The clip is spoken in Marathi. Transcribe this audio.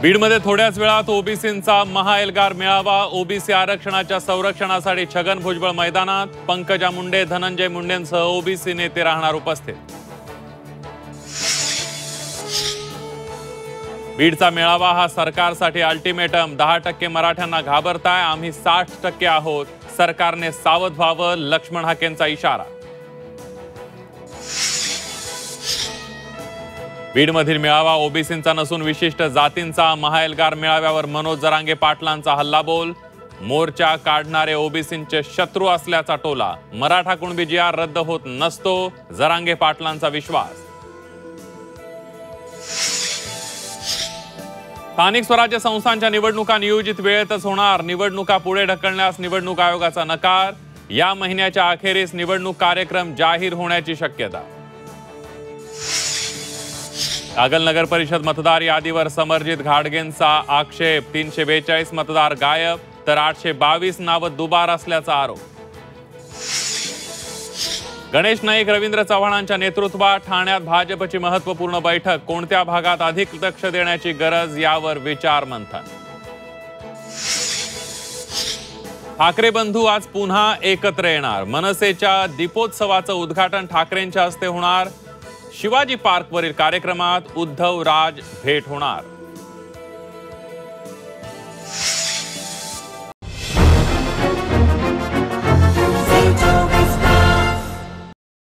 बीडमध्ये थोड्याच वेळात ओबीसींचा महाएल्गार मेळावा। ओबीसी आरक्षणाच्या संरक्षणासाठी छगन भुजबळ मैदानात। पंकजा मुंडे, धनंजय मुंडेंसह ओबीसी नेते राहणार उपस्थित। बीडचा मेळावा हा सरकारसाठी अल्टिमेटम। 10% मराठ्यांना घाबरताय, आम्ही 60% आहोत, सरकारने सावध व्हावं, लक्ष्मण हाकेंचा इशारा। बीडमधील मेळावा ओबीसींचा नसून विशिष्ट जातींचा। महाएल्गार मेळाव्यावर मनोज जरांगे पाटलांचा हल्लाबोल। मोर्चा काढणारे ओबीसींचे शत्रू असल्याचा टोला। मराठा कुणबी जी.आर. रद्द होत नसतो, जरांगे पाटलांचा विश्वास। स्थानिक स्वराज्य संस्थांच्या निवडणुका नियोजित वेळेतच होणार। निवडणुका पुढे ढकलण्यास निवडणूक आयोगाचा नकार। या महिन्याच्या अखेरीस निवडणूक कार्यक्रम जाहीर होण्याची शक्यता। कागल नगर परिषद मतदार यादीवर समरजित घाटगेंचा आक्षेप। 342 मतदार गायब तर 822 नावं दुबार असल्याचा आरोप। गणेश नाईक, रवींद्र चव्हाणांच्या नेतृत्वात ठाण्यात भाजपची महत्त्वपूर्ण बैठक। कोणत्या भागात अधिक लक्ष देण्याची गरज, यावर विचार मंथन। ठाकरे बंधू आज पुन्हा एकत्र येणार। मनसेच्या दीपोत्सवाचं उद्घाटन ठाकरेंच्या हस्ते होणार। शिवाजी पार्कवरील कार्यक्रमात उद्धव राज भेट होणार।